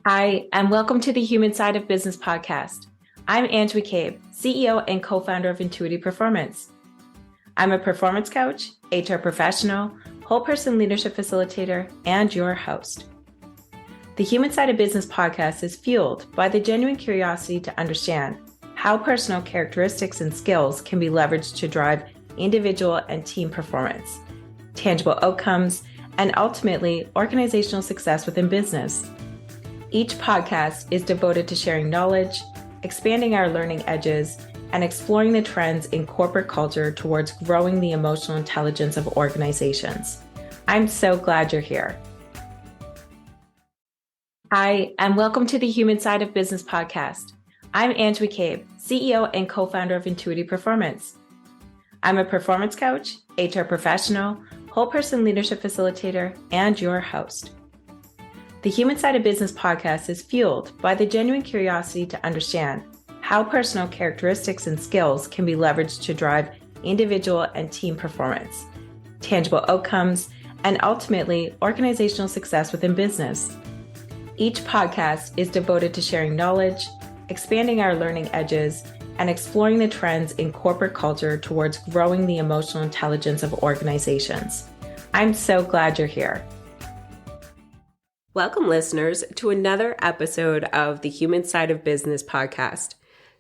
Hi, and welcome to the Human Side of Business podcast. I'm Ange Maria, CEO and co-founder of Intuitive Performance. I'm a performance coach, HR professional, whole person leadership facilitator, and your host. The Human Side of Business podcast is fueled by the genuine curiosity to understand how personal characteristics and skills can be leveraged to drive individual and team performance, tangible outcomes, and ultimately organizational success within business. Each podcast is devoted to sharing knowledge, expanding our learning edges, and exploring the trends in corporate culture towards growing the emotional intelligence of organizations. I'm so glad you're here. Hi, and welcome to the Human Side of Business podcast. I'm Ange Maria, CEO and co-founder of Intuitive Performance. I'm a performance coach, HR professional, whole person leadership facilitator, and your host. The Human Side of Business podcast is fueled by the genuine curiosity to understand how personal characteristics and skills can be leveraged to drive individual and team performance, tangible outcomes, and ultimately organizational success within business. Each podcast is devoted to sharing knowledge, expanding our learning edges, and exploring the trends in corporate culture towards growing the emotional intelligence of organizations. I'm so glad you're here. Welcome, listeners, to another episode of the Human Side of Business podcast.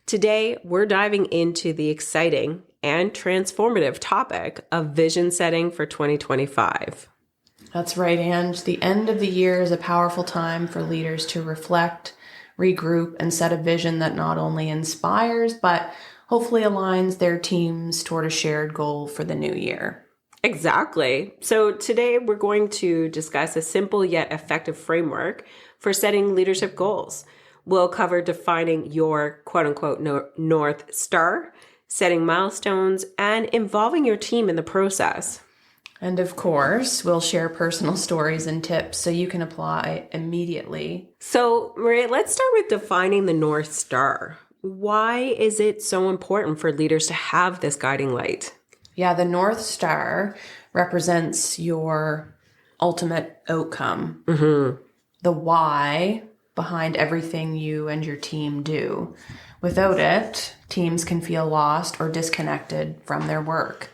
Today, we're diving into the exciting and transformative topic of vision setting for 2025. That's right, Ange. The end of the year is a powerful time for leaders to reflect, regroup, and set a vision that not only inspires, but hopefully aligns their teams toward a shared goal for the new year. Exactly. So today we're going to discuss a simple yet effective framework for setting leadership goals. We'll cover defining your quote-unquote North Star, setting milestones, and involving your team in the process. And of course, we'll share personal stories and tips so you can apply immediately. So, Maria, let's start with defining the North Star. Why is it so important for leaders to have this guiding light? Yeah, the North Star represents your ultimate outcome. Mm-hmm. The why behind everything you and your team do. Without it, teams can feel lost or disconnected from their work.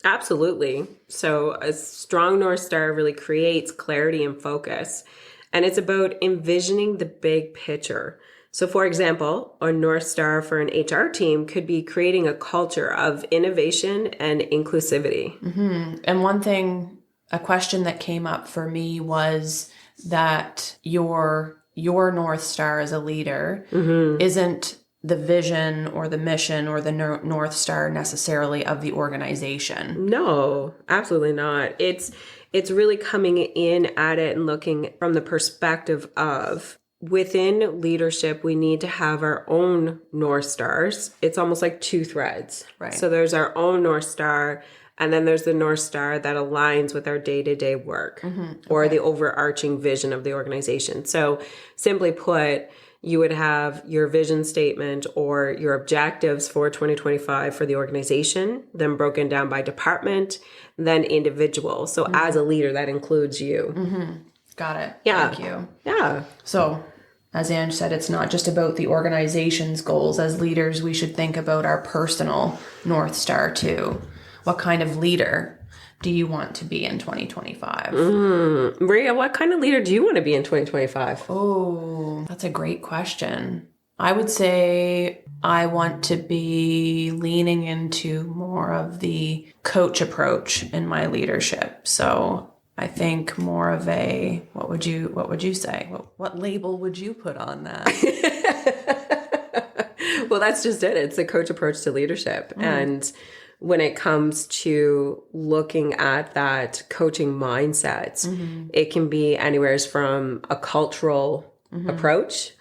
Absolutely. So a strong North Star really creates clarity and focus. And it's about envisioning the big picture. So for example, a North Star for an HR team could be creating a culture of innovation and inclusivity. Mm-hmm. And a question that came up for me was that your North Star as a leader isn't the vision or the mission or the North Star necessarily of the organization. No, absolutely not. It's really coming in at it and looking from the perspective of within leadership, we need to have our own North Stars. It's almost like two threads. Right. So there's our own North Star, and then there's the North Star that aligns with our day-to-day work or the overarching vision of the organization. So simply put, you would have your vision statement or your objectives for 2025 for the organization, then broken down by department, then individual. So as a leader, that includes you. Mm-hmm. Got it. Yeah. Thank you. Yeah. So, as Ange said, it's not just about the organization's goals. As leaders, we should think about our personal North Star too. What kind of leader do you want to be in 2025? Maria, what kind of leader do you want to be in 2025? Oh, that's a great question. I would say I want to be leaning into more of the coach approach in my leadership. So I think more of a, what would you say? What label would you put on that? Well, that's just it. It's a coach approach to leadership. And when it comes to looking at that coaching mindset, it can be anywhere from a cultural approach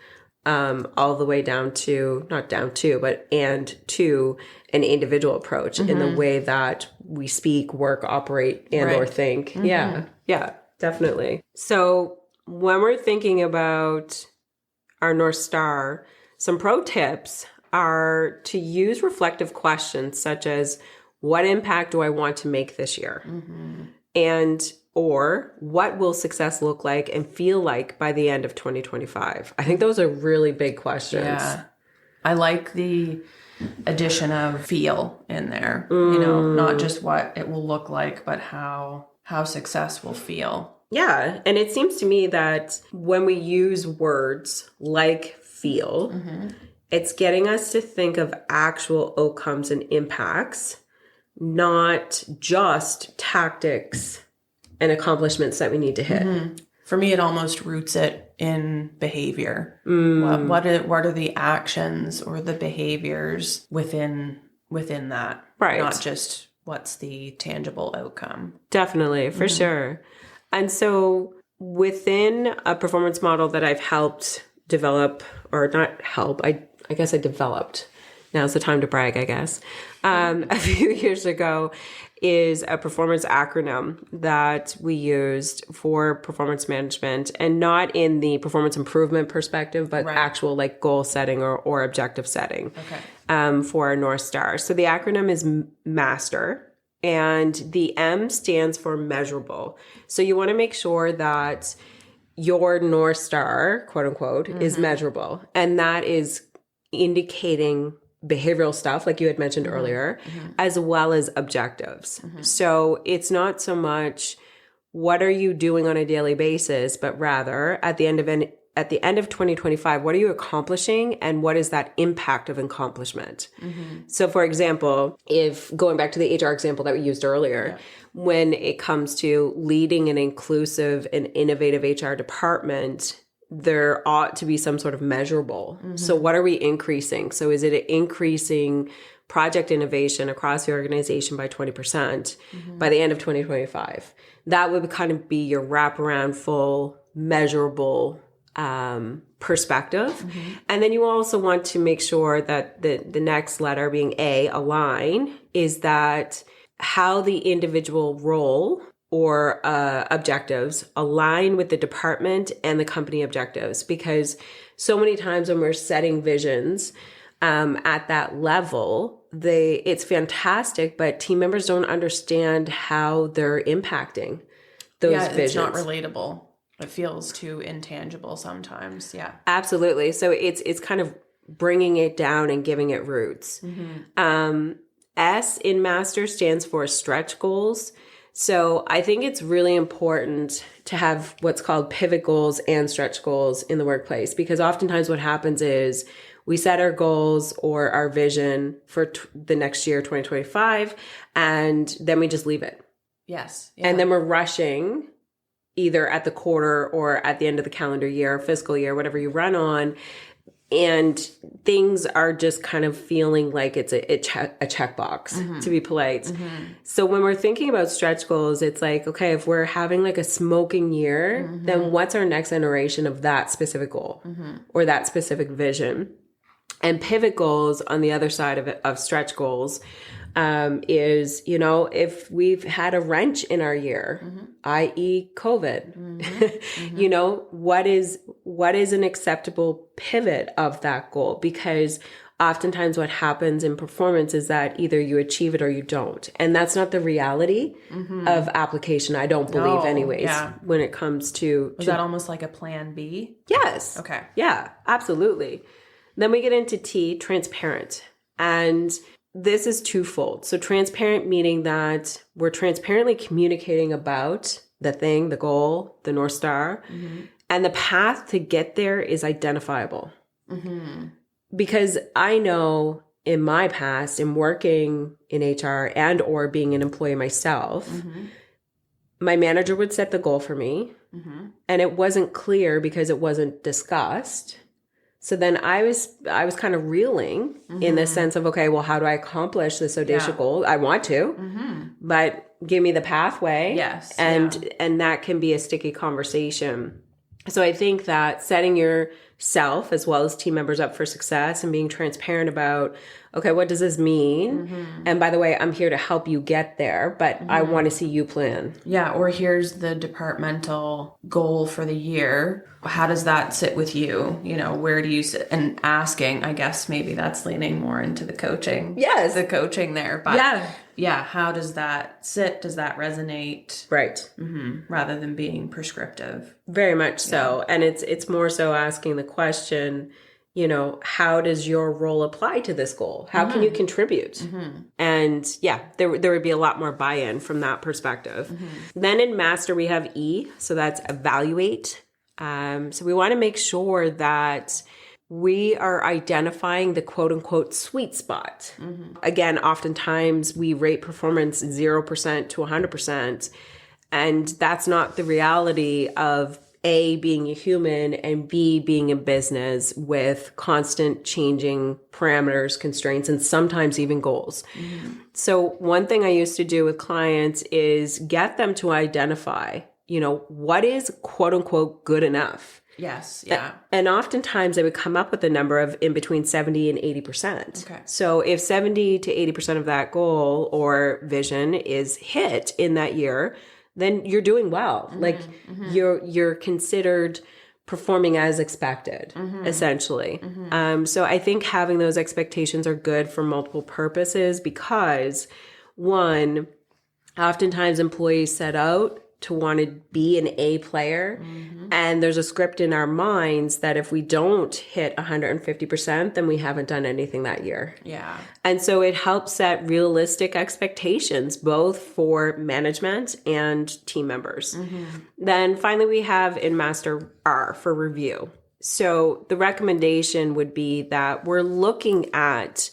all the way down to, not down to, but and to an individual approach in the way that we speak, work, operate, and or think. Yeah, definitely. So when we're thinking about our North Star, some pro tips are to use reflective questions such as, what impact do I want to make this year? And or what will success look like and feel like by the end of 2025? I think those are really big questions. Yeah. I like the addition of feel in there, you know, not just what it will look like, but how success will feel. Yeah. And it seems to me that when we use words like feel, it's getting us to think of actual outcomes and impacts, not just tactics and accomplishments that we need to hit. For me, it almost roots it in behavior. What are the actions or the behaviors within that? Right. Not just what's the tangible outcome. Definitely, for sure. And so within a performance model that I've helped develop, or not help, I guess I developed. Now's the time to brag, I guess. A few years ago is a performance acronym that we used for performance management, and not in the performance improvement perspective, but actual like goal setting or objective setting for our North Star. So the acronym is MASTER, and the M stands for measurable. So you want to make sure that your North Star, quote unquote, is measurable. And that is indicating behavioral stuff, like you had mentioned earlier, as well as objectives. So it's not so much what are you doing on a daily basis, but rather at the end of 2025, what are you accomplishing and what is that impact of accomplishment? So for example, if going back to the HR example that we used earlier, when it comes to leading an inclusive and innovative HR department, there ought to be some sort of measurable. So what are we increasing? So is it increasing project innovation across the organization by 20% by the end of 2025? That would kind of be your wraparound full measurable perspective. And then you also want to make sure that the next letter, being A, align, is that how the individual role or objectives align with the department and the company objectives. Because so many times when we're setting visions at that level, it's fantastic, but team members don't understand how they're impacting those visions. It's not relatable. It feels too intangible sometimes. Yeah, absolutely. So it's kind of bringing it down and giving it roots. S in MASTER stands for stretch goals. So I think it's really important to have what's called pivot goals and stretch goals in the workplace, because oftentimes what happens is we set our goals or our vision for the next year, 2025, and then we just leave it. Yes. And then we're rushing either at the quarter or at the end of the calendar year, fiscal year, whatever you run on. And things are just kind of feeling like it's a checkbox, to be polite. So when we're thinking about stretch goals, it's like, okay, if we're having like a smoking year, then what's our next iteration of that specific goal or that specific vision? And pivot goals on the other side of it, of stretch goals, is, you know, if we've had a wrench in our year, i.e. COVID, you know, what is an acceptable pivot of that goal? Because oftentimes what happens in performance is that either you achieve it or you don't. And that's not the reality of application, I don't believe anyways, when it comes to... Was that almost like a plan B? Yes. Okay. Yeah, absolutely. Then we get into T, transparent. And this is twofold. So transparent meaning that we're transparently communicating about the thing, the goal, the North Star, and the path to get there is identifiable. Because I know in my past, in working in HR and or being an employee myself, my manager would set the goal for me, and it wasn't clear because it wasn't discussed. So then I was kind of reeling in the sense of, okay, well, how do I accomplish this audacious goal? I want to, but give me the pathway. Yes. And that can be a sticky conversation. So I think that setting your self as well as team members up for success and being transparent about, okay, what does this mean? And by the way, I'm here to help you get there, but I want to see you plan. Yeah, or here's the departmental goal for the year. How does that sit with you? You know, where do you sit? And asking, I guess maybe that's leaning more into the coaching. Yes. The coaching there. But yeah, how does that sit? Does that resonate? Right. Rather than being prescriptive. Very much so. And it's more so asking the question, you know, how does your role apply to this goal? How can you contribute? And yeah, there would be a lot more buy-in from that perspective. Then in Master, we have E. So that's evaluate. So we want to make sure that we are identifying the quote unquote sweet spot. Again, oftentimes we rate performance 0% to 100%. And that's not the reality of A, being a human, and B, being in business with constant changing parameters, constraints, and sometimes even goals. So one thing I used to do with clients is get them to identify, you know, what is quote unquote good enough. Yes. Yeah. And oftentimes they would come up with a number of in between 70 and 80%. Okay. So if 70 to 80% of that goal or vision is hit in that year, then you're doing well. Like you're considered performing as expected, essentially. So I think having those expectations are good for multiple purposes because, one, oftentimes employees set out to want to be an A player. And there's a script in our minds that if we don't hit 150%, then we haven't done anything that year. Yeah. And so it helps set realistic expectations, both for management and team members. Then finally, we have in Master R for review. So the recommendation would be that we're looking at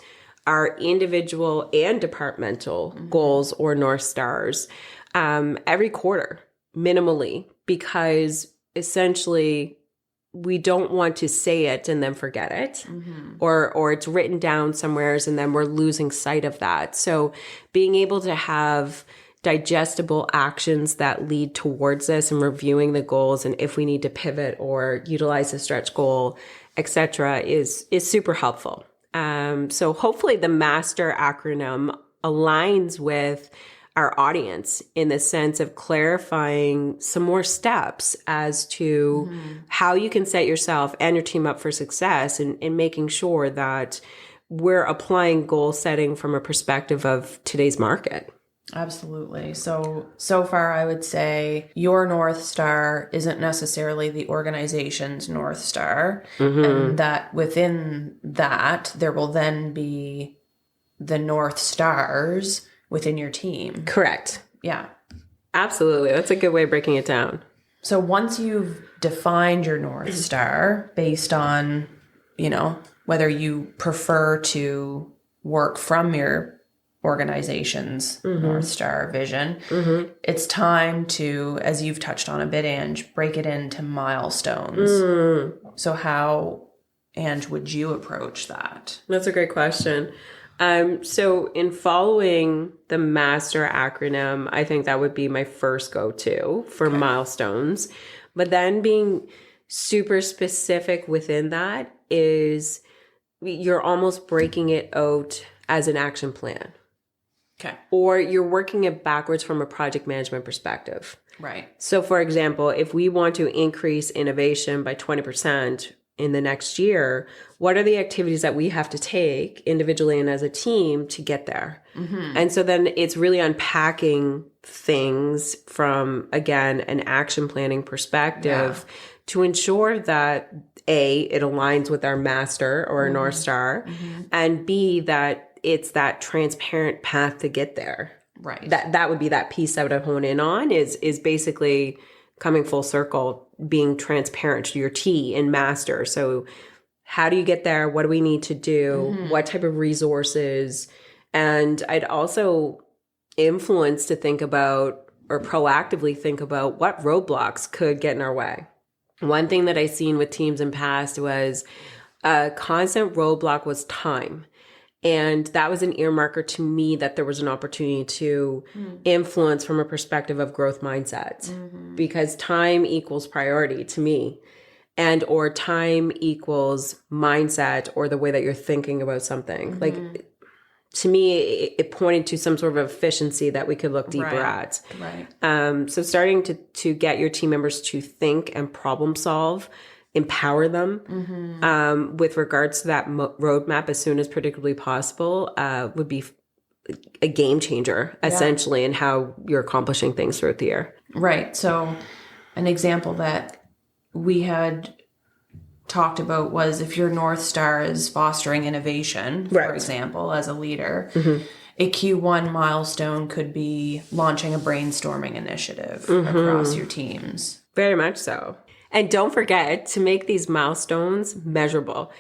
our individual and departmental goals or North Stars every quarter, minimally, because essentially we don't want to say it and then forget it, or it's written down somewhere and then we're losing sight of that. So being able to have digestible actions that lead towards this and reviewing the goals and if we need to pivot or utilize a stretch goal, etc., is super helpful. So hopefully the MASTER acronym aligns with our audience in the sense of clarifying some more steps as to how you can set yourself and your team up for success in making sure that we're applying goal setting from a perspective of today's market. Absolutely. So far, I would say your North Star isn't necessarily the organization's North Star, and that within that, there will then be the North Stars within your team. Correct. Yeah. Absolutely. That's a good way of breaking it down. So once you've defined your North Star based on, you know, whether you prefer to work from your organization's North Star vision, it's time to, as you've touched on a bit, Ange, break it into milestones. So how, Ange, would you approach that? That's a great question. So in following the MASTER acronym, I think that would be my first go-to for milestones. But then being super specific within that is you're almost breaking it out as an action plan. Okay. Or you're working it backwards from a project management perspective. Right. So for example, if we want to increase innovation by 20%, in the next year, what are the activities that we have to take individually and as a team to get there? And so then it's really unpacking things from, again, an action planning perspective to ensure that A, it aligns with our master or our North Star, and B, that it's that transparent path to get there. Right. That would be that piece I would hone in on is basically coming full circle, being transparent to your T in master. So how do you get there? What do we need to do? What type of resources? And I'd also influence to think about or proactively think about what roadblocks could get in our way. One thing that I seen with teams in past was a constant roadblock was time. And that was an earmarker to me that there was an opportunity to influence from a perspective of growth mindset because time equals priority to me. and or time equals mindset or the way that you're thinking about something. Like, to me, it pointed to some sort of efficiency that we could look deeper at. Right. So starting to get your team members to think and problem solve, empower them with regards to that roadmap as soon as predictably possible would be a game changer, essentially, in how you're accomplishing things throughout the year. Right. So an example that we had talked about was if your North Star is fostering innovation, for example, as a leader, a Q1 milestone could be launching a brainstorming initiative across your teams. Very much so. And don't forget to make these milestones measurable.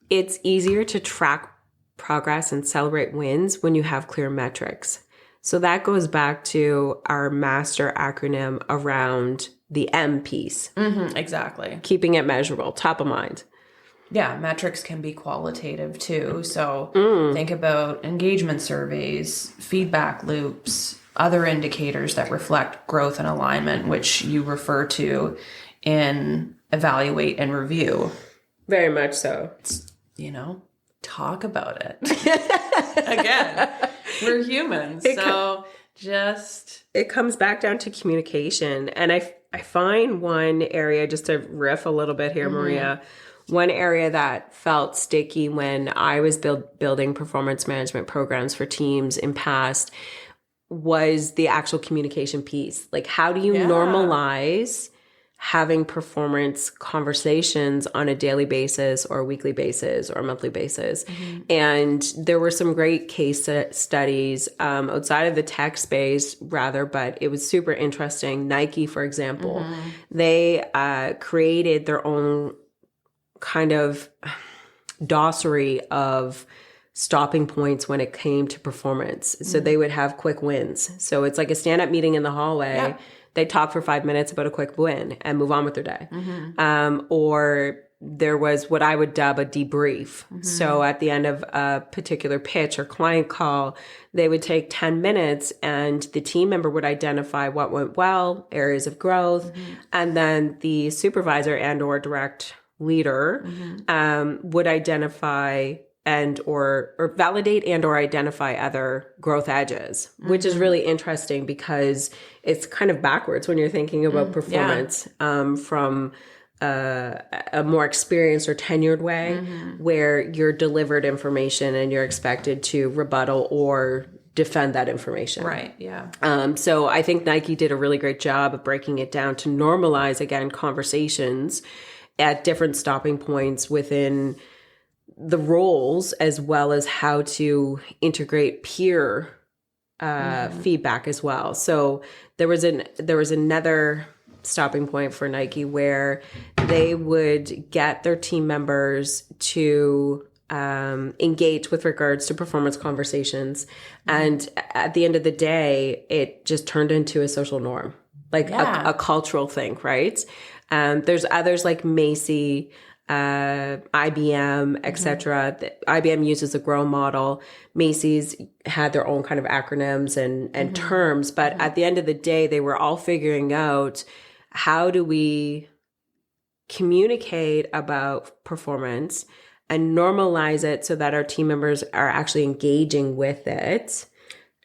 It's easier to track progress and celebrate wins when you have clear metrics. So that goes back to our master acronym around the M piece. Exactly. Keeping it measurable, top of mind. Yeah, metrics can be qualitative too. So think about engagement surveys, feedback loops, other indicators that reflect growth and alignment, which you refer to in evaluate and review. Very much so. Talk about it. Again, we're humans. It comes back down to communication. And I find one area, just to riff a little bit here, Maria, one area that felt sticky when I was building performance management programs for teams in past was the actual communication piece. Like, how do you normalize having performance conversations on a daily basis or a weekly basis or a monthly basis? And there were some great case studies outside of the tech space, rather, but it was super interesting. Nike, for example, they created their own kind of dossier of stopping points when it came to performance. So they would have quick wins. So it's like a stand-up meeting in the hallway. They talk for 5 minutes about a quick win and move on with their day. Or there was what I would dub a debrief. So at the end of a particular pitch or client call, they would take 10 minutes and the team member would identify what went well, areas of growth, and then the supervisor and or direct leader would identify and or validate and or identify other growth edges, which is really interesting because it's kind of backwards when you're thinking about performance from a more experienced or tenured way where you're delivered information and you're expected to rebuttal or defend that information. Right, yeah. So I think Nike did a really great job of breaking it down to normalize, again, conversations at different stopping points within the roles, as well as how to integrate peer feedback as well. So there was another stopping point for Nike where they would get their team members to engage with regards to performance conversations. And at the end of the day, it just turned into a social norm, like a cultural thing, right? There's others like Macy, IBM, etc. IBM uses a GROW model. Macy's had their own kind of acronyms and terms, but at the end of the day, they were all figuring out how do we communicate about performance and normalize it so that our team members are actually engaging with it.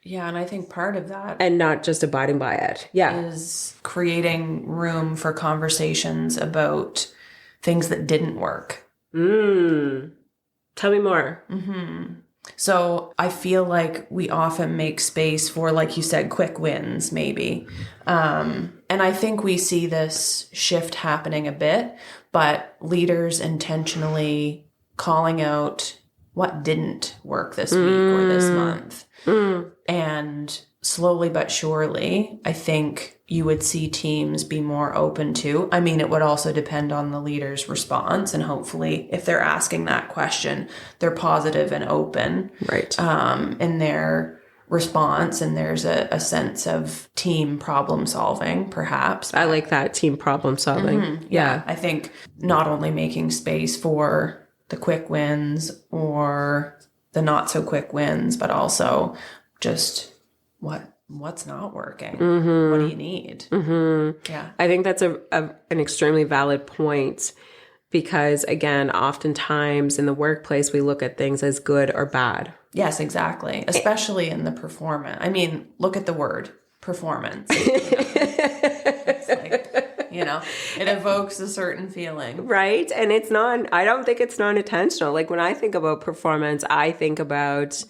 Yeah, and I think part of that and not just abiding by it. Is creating room for conversations about things that didn't work. Tell me more. So I feel like we often make space for, like you said, quick wins, maybe. And I think we see this shift happening a bit, but leaders intentionally calling out what didn't work this week or this month. And slowly but surely, I think you would see teams be more open to. I mean, it would also depend on the leader's response. And hopefully, if they're asking that question, they're positive and open in their response. And there's a sense of team problem solving, perhaps. I like that, team problem solving. Yeah. I think not only making space for the quick wins or the not so quick wins, but also just what's not working. What do you need? Yeah, I think that's an extremely valid point. Because again, oftentimes in the workplace, we look at things as good or bad. Yes, exactly. Especially in the performance. I mean, look at the word performance. It's like, it evokes a certain feeling. Right. And I don't think it's non-intentional. Like when I think about performance, I think about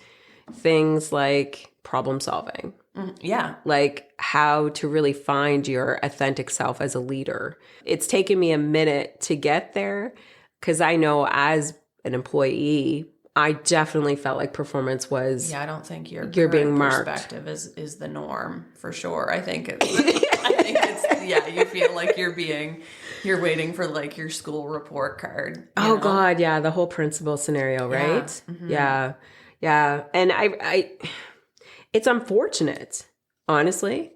things like problem solving. Yeah. Like how to really find your authentic self as a leader. It's taken me a minute to get there because I know as an employee, I definitely felt like performance was. Yeah, I don't think your being marked. Perspective is the norm for sure. I think it's yeah. You feel like you're waiting for like your school report card. Oh God, yeah, the whole principal scenario, right? Yeah, yeah, and I it's unfortunate, honestly,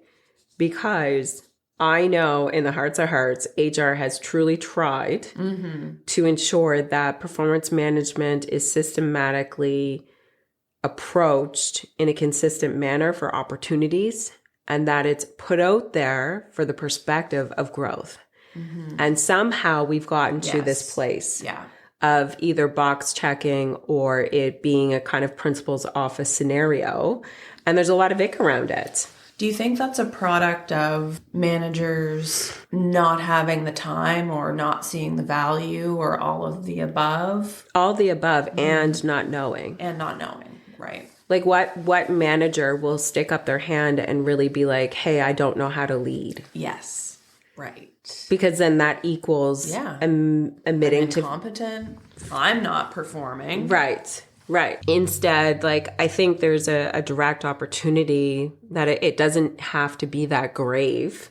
because I know in the hearts of hearts, HR has truly tried to ensure that performance management is systematically approached in a consistent manner for opportunities and that it's put out there for the perspective of growth. And somehow we've gotten to this place of either box checking or it being a kind of principal's office scenario. And there's a lot of ick around it. Do you think that's a product of managers not having the time or not seeing the value or all of the above? All the above and not knowing. And not knowing, right. Like what manager will stick up their hand and really be like, hey, I don't know how to lead? Yes, right. Because then that equals admitting I'm incompetent. I'm not performing. Right. Instead, like, I think there's a direct opportunity that it doesn't have to be that grave,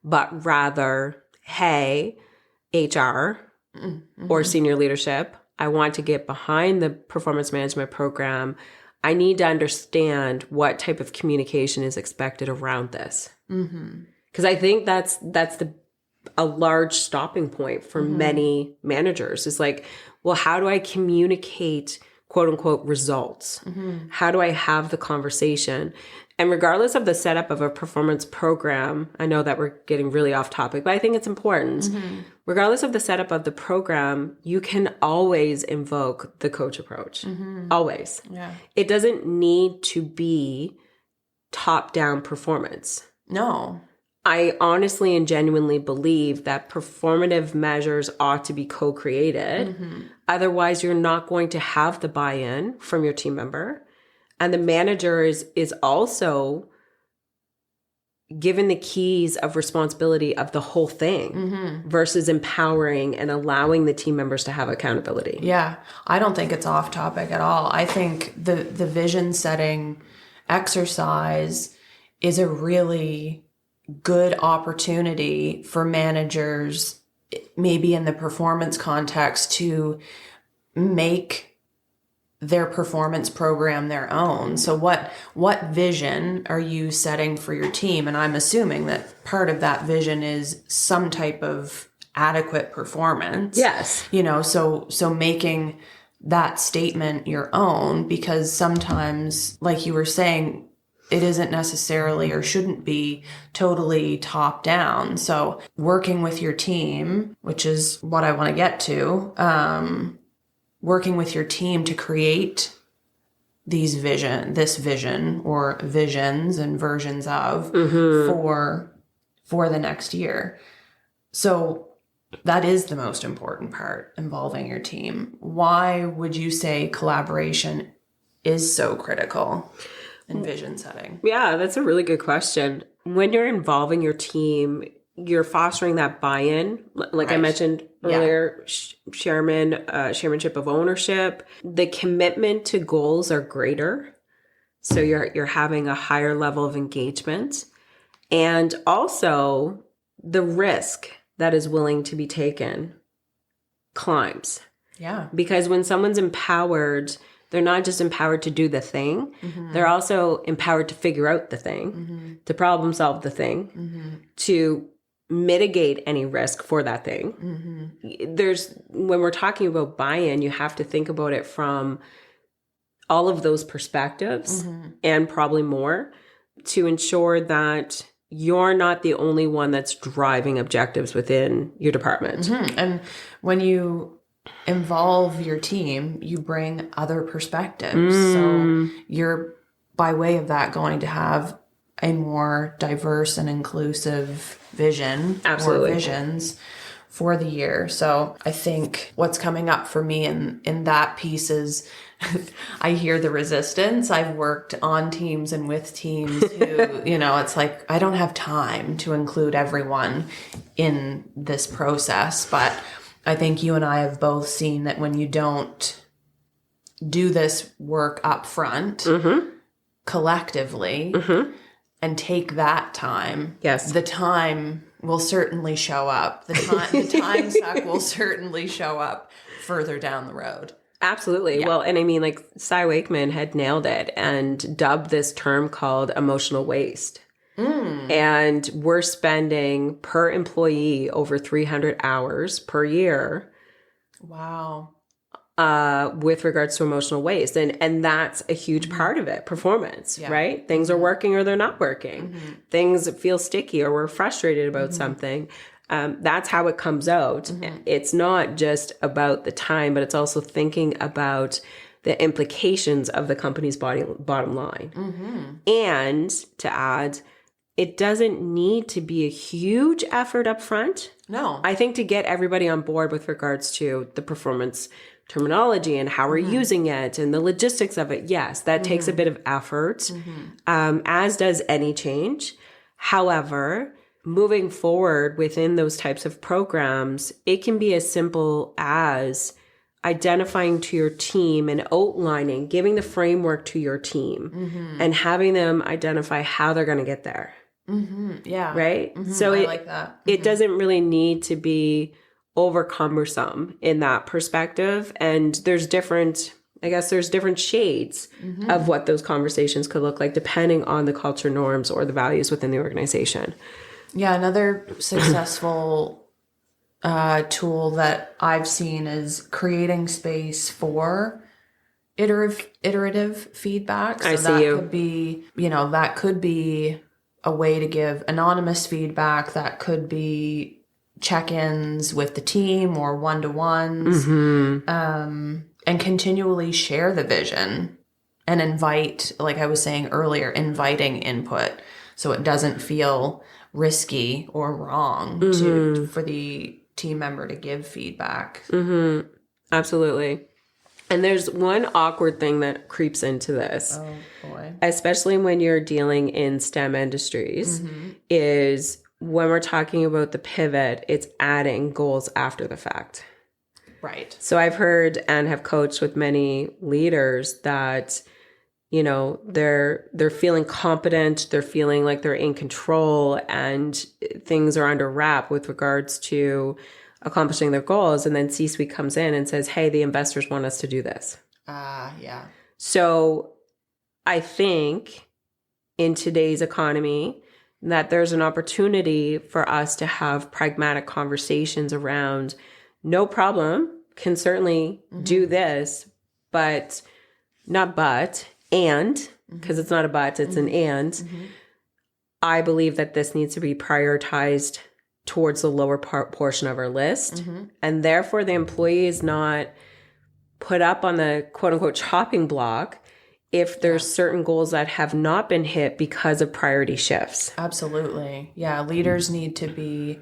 but rather, hey, HR or senior leadership, I want to get behind the performance management program. I need to understand what type of communication is expected around this. Because I think that's a large stopping point for many managers. It's like, well, how do I communicate quote unquote results? How do I have the conversation? And regardless of the setup of a performance program, I know that we're getting really off topic, but I think it's important. Regardless of the setup of the program, you can always invoke the coach approach. Always. Yeah. It doesn't need to be top-down performance. No. I honestly and genuinely believe that performative measures ought to be co-created. Otherwise, you're not going to have the buy-in from your team member. And the manager is also given the keys of responsibility of the whole thing versus empowering and allowing the team members to have accountability. Yeah, I don't think it's off topic at all. I think the vision setting exercise is a really good opportunity for managers, maybe in the performance context, to make their performance program their own. So what vision are you setting for your team? And I'm assuming that part of that vision is some type of adequate performance. Yes. So making that statement your own, because sometimes, like you were saying, it isn't necessarily or shouldn't be totally top down. So working with your team, which is what I want to get to, working with your team to create this vision or visions and versions of for the next year. So that is the most important part, involving your team. Why would you say collaboration is so critical in vision setting? Yeah, that's a really good question. When you're involving your team, you're fostering that buy-in. Like I mentioned earlier, chairmanship of ownership. The commitment to goals are greater. So you're having a higher level of engagement. And also the risk that is willing to be taken climbs. Yeah. Because when someone's empowered, they're not just empowered to do the thing. They're also empowered to figure out the thing, to problem solve the thing, to mitigate any risk for that thing. When we're talking about buy-in, you have to think about it from all of those perspectives and probably more to ensure that you're not the only one that's driving objectives within your department. And when you involve your team, you bring other perspectives. So you're, by way of that, going to have a more diverse and inclusive vision or visions for the year. So I think what's coming up for me in that piece is I hear the resistance. I've worked on teams and with teams who, it's like, I don't have time to include everyone in this process. But I think you and I have both seen that when you don't do this work up front, collectively, and take that time, the time will certainly show up. The time suck will certainly show up further down the road. Absolutely. Yeah. Well, and I mean, like Cy Wakeman had nailed it and dubbed this term called emotional waste. And we're spending per employee over 300 hours per year. Wow. With regards to emotional waste. And that's a huge part of it. Performance, right? Things are working or they're not working. Things feel sticky or we're frustrated about something. That's how it comes out. It's not just about the time, but it's also thinking about the implications of the company's bottom line. And to add, it doesn't need to be a huge effort up front. No. I think to get everybody on board with regards to the performance terminology and how we're using it and the logistics of it, yes, that takes a bit of effort, as does any change. However, moving forward within those types of programs, it can be as simple as identifying to your team and outlining, giving the framework to your team and having them identify how they're going to get there. Yeah. Right? So I like that. It doesn't really need to be over cumbersome in that perspective. And there's different shades of what those conversations could look like depending on the culture norms or the values within the organization. Yeah. Another successful tool that I've seen is creating space for iterative feedback. So could be, that could be a way to give anonymous feedback. That could be check-ins with the team or one-to-ones, and continually share the vision and invite, like I was saying earlier, inviting input so it doesn't feel risky or wrong for the team member to give feedback. Absolutely. And there's one awkward thing that creeps into this, especially when you're dealing in STEM industries, is when we're talking about the pivot, it's adding goals after the fact. Right. So I've heard and have coached with many leaders that, they're feeling competent, they're feeling like they're in control and things are under wrap with regards to accomplishing their goals. And then C-suite comes in and says, hey, the investors want us to do this. Yeah. So I think in today's economy that there's an opportunity for us to have pragmatic conversations around no problem, can certainly do this, but not but, and, because it's not a but, it's an and. I believe that this needs to be prioritized towards the lower portion of our list. And therefore the employee is not put up on the quote unquote chopping block if there's certain goals that have not been hit because of priority shifts. Absolutely. Yeah. Leaders need to be,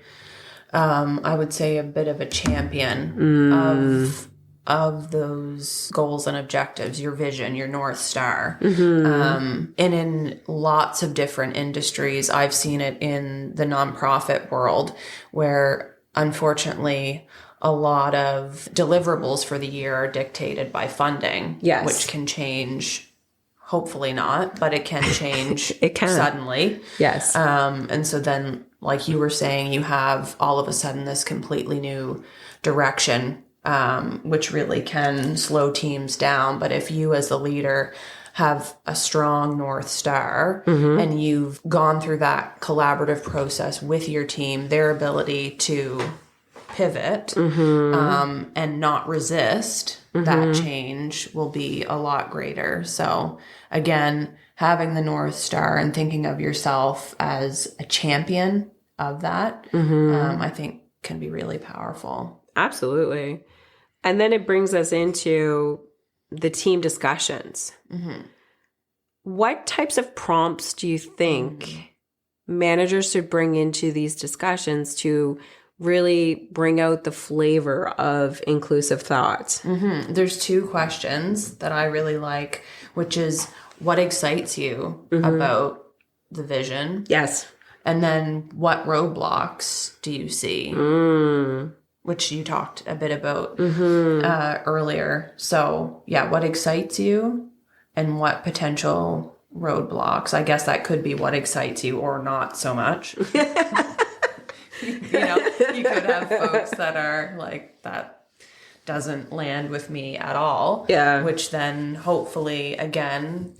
I would say, a bit of a champion of those goals and objectives, your vision, your North Star. And in lots of different industries, I've seen it in the nonprofit world where unfortunately a lot of deliverables for the year are dictated by funding, which can change. Hopefully not, but it can change suddenly. Yes. And so then, like you were saying, you have all of a sudden this completely new direction, which really can slow teams down. But if you as a leader have a strong North Star and you've gone through that collaborative process with your team, their ability to pivot and not resist that change will be a lot greater. So again, having the North Star and thinking of yourself as a champion of that, I think can be really powerful. Absolutely. And then it brings us into the team discussions. What types of prompts do you think managers should bring into these discussions to really bring out the flavor of inclusive thought? There's 2 questions that I really like, which is what excites you about the vision? Yes. And then what roadblocks do you see? Which you talked a bit about earlier. So yeah, what excites you and what potential roadblocks? I guess that could be what excites you or not so much. You could have folks that are like, that doesn't land with me at all. Yeah. Which then hopefully, again,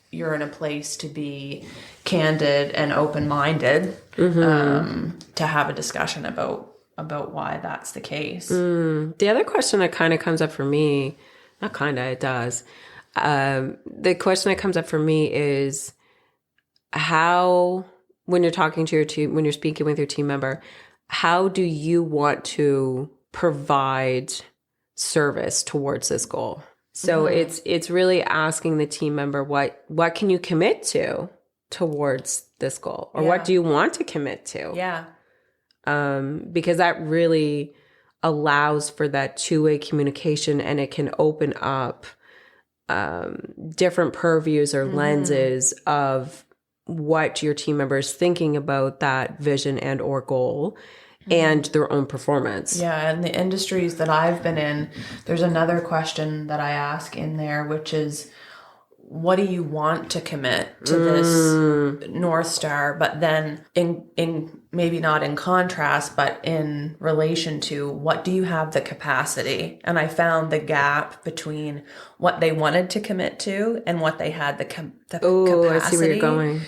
you're in a place to be candid and open-minded to have a discussion about why that's the case. The other question that kind of comes up for me, not kind of, it does. The question that comes up for me is how, when you're talking to your team, when you're speaking with your team member, how do you want to provide service towards this goal? So it's really asking the team member, what can you commit to towards this goal? Or what do you want to commit to? Yeah. Because that really allows for that two-way communication, and it can open up different purviews or lenses of what your team member is thinking about that vision and or goal and their own performance. Yeah, and the industries that I've been in, there's another question that I ask in there, which is, what do you want to commit to this North Star? But then in maybe not in contrast, but in relation to what do you have the capacity? And I found the gap between what they wanted to commit to and what they had the capacity I see where you're going.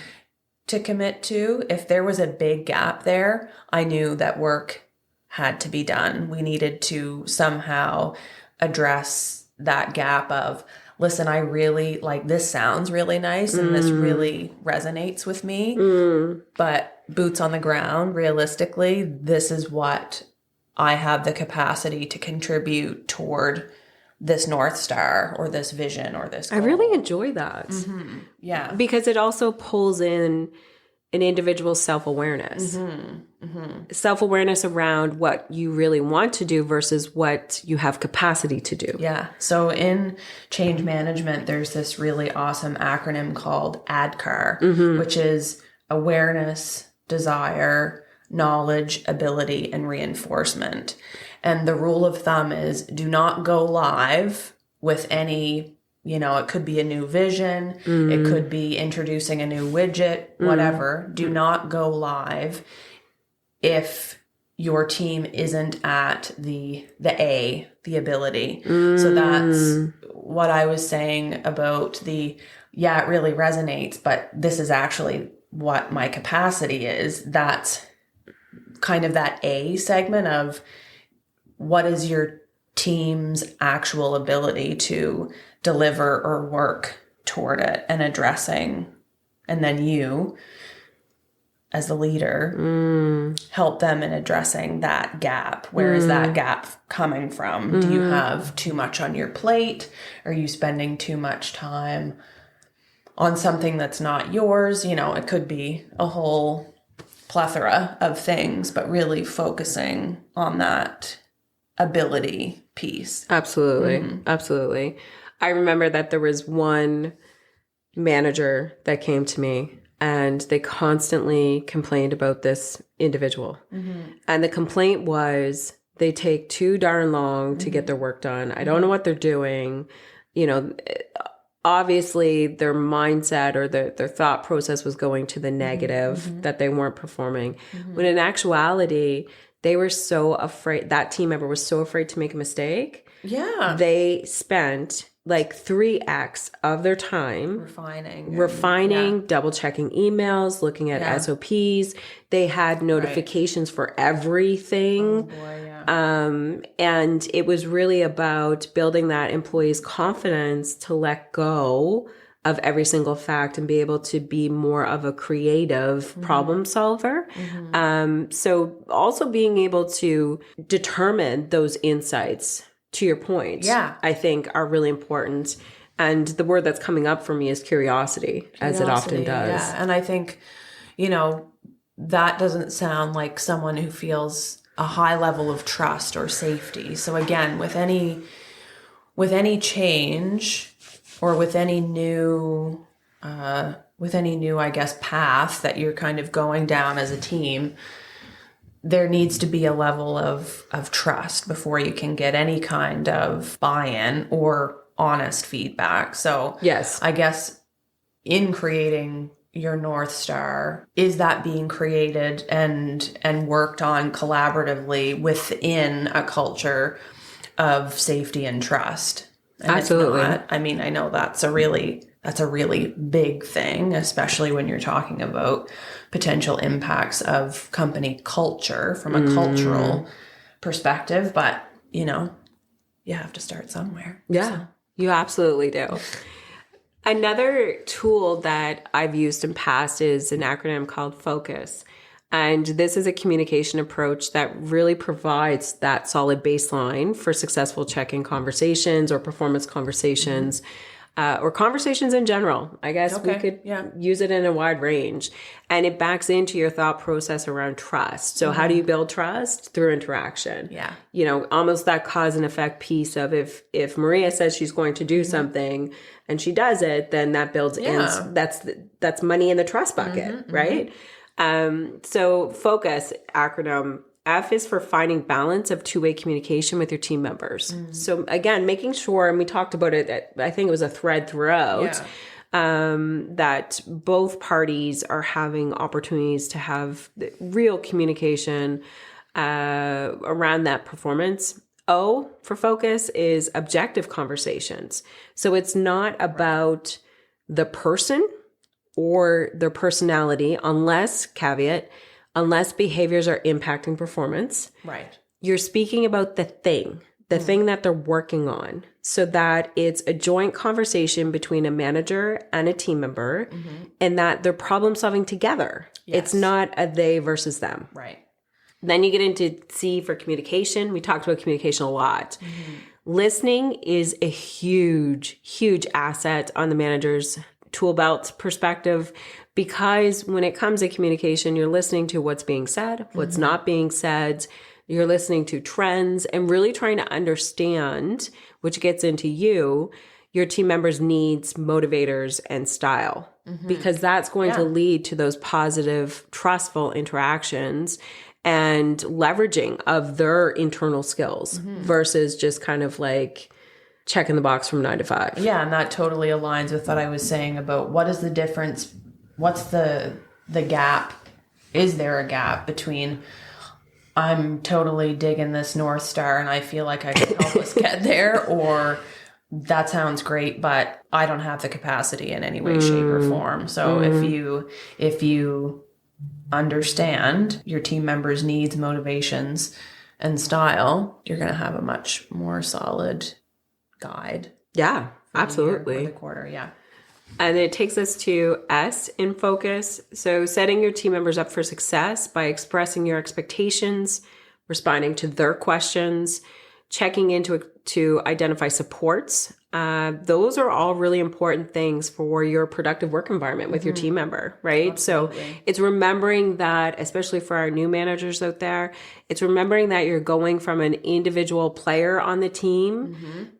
to commit to. If there was a big gap there, I knew that work had to be done. We needed to somehow address that gap of, listen, I really like, this sounds really nice and this really resonates with me, but boots on the ground, realistically, this is what I have the capacity to contribute toward this North Star or this vision or this goal. I really enjoy that. Yeah. Because it also pulls in an individual's self-awareness. Self-awareness around what you really want to do versus what you have capacity to do. Yeah. So in change management, there's this really awesome acronym called ADKAR, which is awareness, desire, knowledge, ability, and reinforcement. And the rule of thumb is do not go live with any, it could be a new vision, it could be introducing a new widget, whatever. Do not go live if your team isn't at the ability. So that's what I was saying about it really resonates, but this is actually what my capacity is. That's kind of that A segment of what is your team's actual ability to deliver or work toward it and addressing. And then you, as the leader, help them in addressing that gap. Where is that gap coming from? Do you have too much on your plate? Are you spending too much time on something that's not yours? It could be a whole plethora of things, but really focusing on that ability piece. Absolutely. Absolutely. I remember that there was one manager that came to me and they constantly complained about this individual. And the complaint was they take too darn long to get their work done. I don't know what they're doing. Obviously their mindset or their thought process was going to the negative, that they weren't performing. When in actuality, they were so afraid, that team member was so afraid to make a mistake. Yeah. They spent like 3x of their time refining, double checking emails, looking at SOPs. They had notifications for everything. Oh boy, yeah. And it was really about building that employee's confidence to let go of every single fact and be able to be more of a creative problem solver. So also being able to determine those insights, to your point, I think are really important. And the word that's coming up for me is curiosity, as it often does. Yeah. And I think, you know, that doesn't sound like someone who feels a high level of trust or safety. So again, with any change or with any new, I guess, path that you're kind of going down as a team, there needs to be a level of trust before you can get any kind of buy-in or honest feedback. So Yes. I guess in creating your North Star, is that being created and worked on collaboratively within a culture of safety and trust? And Absolutely. if not, I mean, I know that's a really big thing, especially when you're talking about potential impacts of company culture from a cultural perspective. But, you know, you have to start somewhere. Yeah, you absolutely do. Another tool that I've used in past is an acronym called FOCUS. And this is a communication approach that really provides that solid baseline for successful check-in conversations or performance conversations, or conversations in general. I guess we could use it in a wide range. And it backs into your thought process around trust. So how do you build trust? Through interaction. Yeah. You know, almost that cause and effect piece of if Maria says she's going to do something and she does it, then that builds in. That's money in the trust bucket, right? So FOCUS acronym, F is for finding balance of two-way communication with your team members. So again, making sure, and we talked about it, I think it was a thread throughout, that both parties are having opportunities to have real communication around that performance. O for focus is objective conversations. So it's not about the person or their personality, unless behaviors are impacting performance. Right. You're speaking about the thing that they're working on, so that it's a joint conversation between a manager and a team member, and that they're problem solving together. Yes. It's not a they versus them. Right. Then you get into C for communication. We talked about communication a lot. Listening is a huge, huge asset on the manager's tool belt perspective, because when it comes to communication, you're listening to what's being said, what's not being said. You're listening to trends and really trying to understand, which gets into your team members' needs, motivators, and style, because that's going to lead to those positive, trustful interactions and leveraging of their internal skills versus just kind of like checking the box from 9 to 5. Yeah, and that totally aligns with what I was saying about what is the difference, what's the gap, is there a gap between I'm totally digging this North Star and I feel like I can help us get there, or that sounds great, but I don't have the capacity in any way, shape, or form. So if you understand your team members' needs, motivations, and style, you're going to have a much more solid guide. Yeah, absolutely. For the quarter, yeah. And it takes us to S in focus. So setting your team members up for success by expressing your expectations, responding to their questions, checking into to identify supports. Those are all really important things for your productive work environment with your team member, right? Absolutely. So it's remembering that, especially for our new managers out there, it's remembering that you're going from an individual player on the team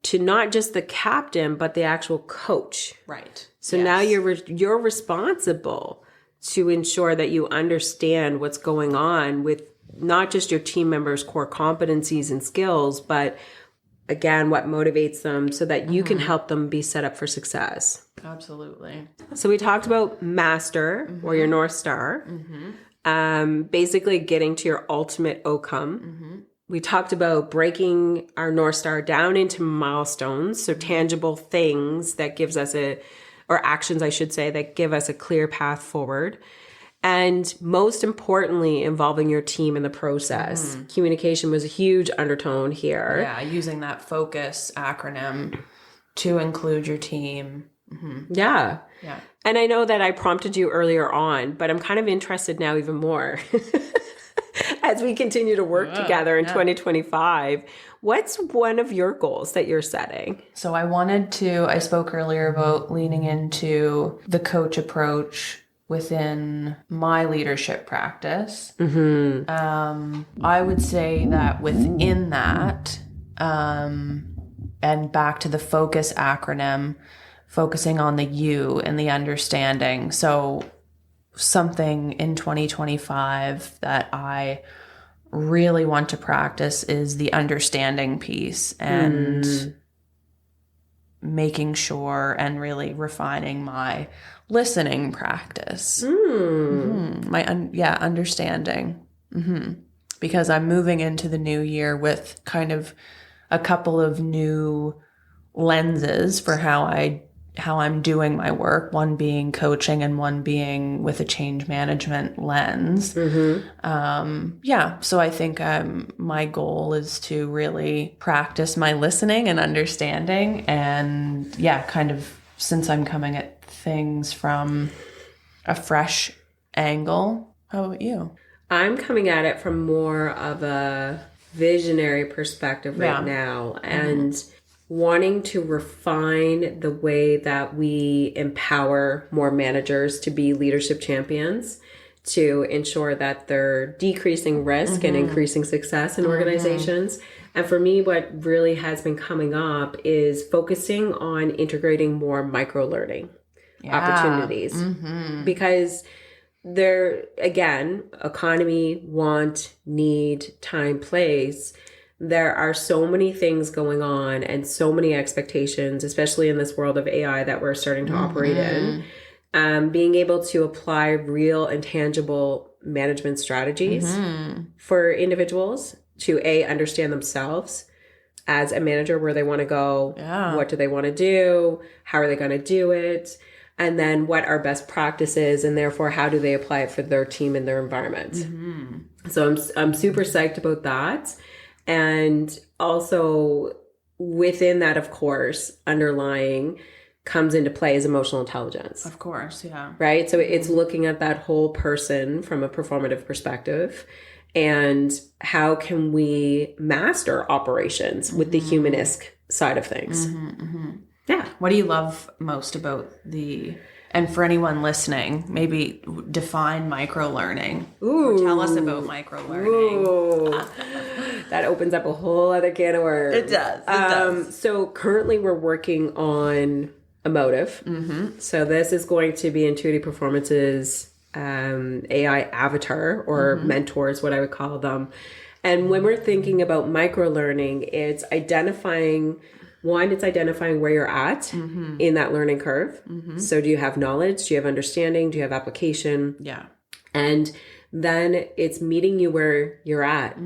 to not just the captain, but the actual coach. Right. So now you're responsible to ensure that you understand what's going on with not just your team members' core competencies and skills, but again, what motivates them so that you can help them be set up for success. Absolutely. So we talked about master or your North Star, basically getting to your ultimate outcome. We talked about breaking our North Star down into milestones, so tangible things that gives us or actions, I should say, that give us a clear path forward. And most importantly, involving your team in the process. Communication was a huge undertone here. Yeah, using that focus acronym to include your team, Yeah. Yeah. And I know that I prompted you earlier on, but I'm kind of interested now even more as we continue to work together in 2025. What's one of your goals that you're setting? So I spoke earlier about leaning into the coach approach within my leadership practice. I would say that within that, and back to the focus acronym, focusing on the you and the understanding. So something in 2025 that I really want to practice is the understanding piece and making sure and really refining my listening practice. Understanding. Because I'm moving into the new year with kind of a couple of new lenses for how I'm doing my work, one being coaching and one being with a change management lens. So I think my goal is to really practice my listening and understanding, and kind of, since I'm coming at things from a fresh angle. How about you? I'm coming at it from more of a visionary perspective right now, and wanting to refine the way that we empower more managers to be leadership champions, to ensure that they're decreasing risk and increasing success in organizations. And for me, what really has been coming up is focusing on integrating more micro-learning opportunities. Because there, again, economy, want, need, time, place, there are so many things going on and so many expectations, especially in this world of AI that we're starting to operate in. Being able to apply real and tangible management strategies for individuals to understand themselves as a manager, where they want to go, what do they want to do, how are they going to do it, and then what are best practices, and therefore how do they apply it for their team and their environment. So I'm super psyched about that. And also within that, of course, underlying comes into play is emotional intelligence. Of course, yeah. Right? So it's looking at that whole person from a performative perspective, and how can we master operations with the humanistic side of things. Yeah. What do you love most about and for anyone listening, maybe define micro-learning. Or tell us about micro-learning. That opens up a whole other can of worms. It does. So currently we're working on Emotive. So this is going to be Intuitive Performance's AI avatar or mentor is what I would call them. And when we're thinking about micro-learning, it's identifying where you're at in that learning curve. So do you have knowledge? Do you have understanding? Do you have application? Yeah. And then it's meeting you where you're at.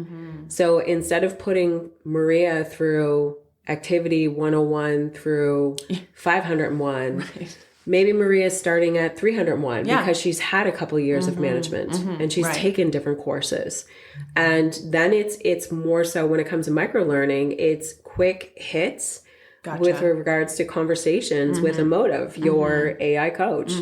So instead of putting Maria through activity 101 through 501, maybe Maria is starting at 301 because she's had a couple of years of management and she's taken different courses. And then it's more so when it comes to micro-learning, it's quick hits. Gotcha. With regards to conversations with Emotive, your AI coach.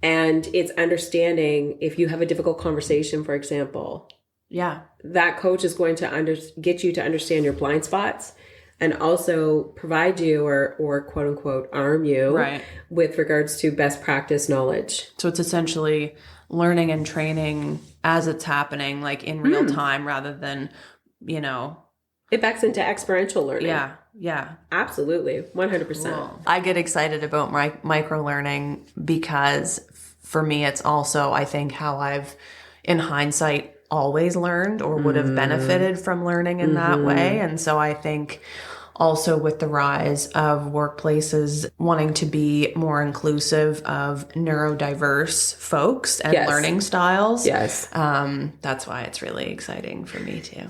And it's understanding if you have a difficult conversation, for example, that coach is going to get you to understand your blind spots and also provide you or quote unquote arm you with regards to best practice knowledge. So it's essentially learning and training as it's happening, like in real time, rather than, It backs into experiential learning. Yeah. Absolutely. 100%. Cool. I get excited about micro-learning because for me, it's also, I think, how I've, in hindsight, always learned or would have benefited from learning in that way. And so I think also with the rise of workplaces wanting to be more inclusive of neurodiverse folks and learning styles. That's why it's really exciting for me too.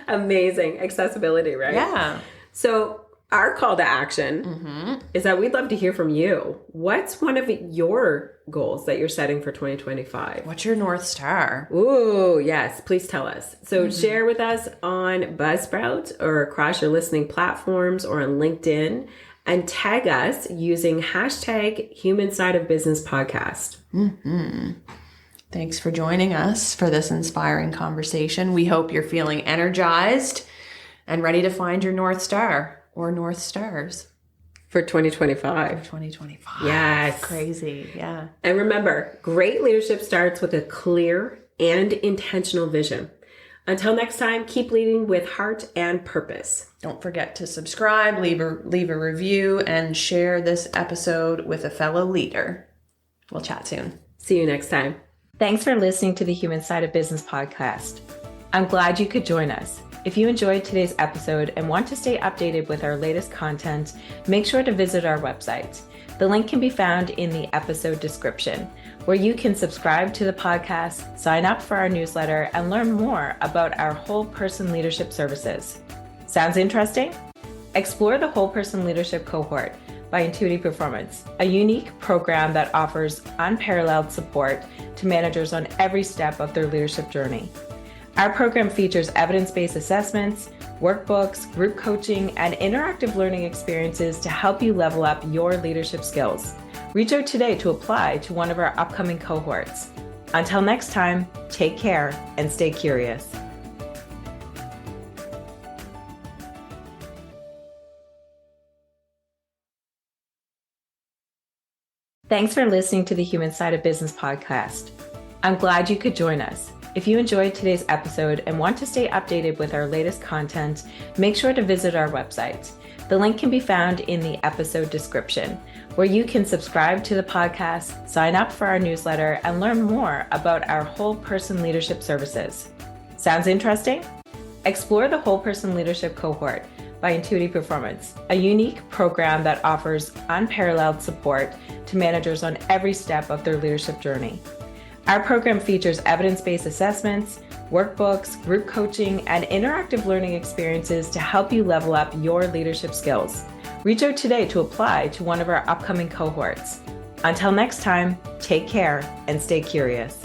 Amazing. Accessibility, right? Yeah. So our call to action is that we'd love to hear from you. What's one of your goals that you're setting for 2025? What's your North Star? Ooh, yes. Please tell us. So share with us on Buzzsprout or across your listening platforms or on LinkedIn and tag us using hashtag Human Side of Business Podcast. Thanks for joining us for this inspiring conversation. We hope you're feeling energized and ready to find your North Star or North Stars. For 2025. 2025. Yes. Crazy. Yeah. And remember, great leadership starts with a clear and intentional vision. Until next time, keep leading with heart and purpose. Don't forget to subscribe, leave a review, and share this episode with a fellow leader. We'll chat soon. See you next time. Thanks for listening to the Human Side of Business podcast. I'm glad you could join us. If you enjoyed today's episode and want to stay updated with our latest content, make sure to visit our website. The link can be found in the episode description, where you can subscribe to the podcast, sign up for our newsletter, and learn more about our whole person leadership services. Sounds interesting? Explore the Whole Person Leadership Cohort by Intuitive Performance, a unique program that offers unparalleled support to managers on every step of their leadership journey. Our program features evidence-based assessments, workbooks, group coaching, and interactive learning experiences to help you level up your leadership skills. Reach out today to apply to one of our upcoming cohorts. Until next time, take care and stay curious. Thanks for listening to the Human Side of Business podcast. I'm glad you could join us. If you enjoyed today's episode and want to stay updated with our latest content, make sure to visit our website. The link can be found in the episode description, where you can subscribe to the podcast, sign up for our newsletter, and learn more about our whole person leadership services. Sounds interesting? Explore the Whole Person Leadership Cohort by Intuitive Performance, a unique program that offers unparalleled support to managers on every step of their leadership journey. Our program features evidence-based assessments, workbooks, group coaching, and interactive learning experiences to help you level up your leadership skills. Reach out today to apply to one of our upcoming cohorts. Until next time, take care and stay curious.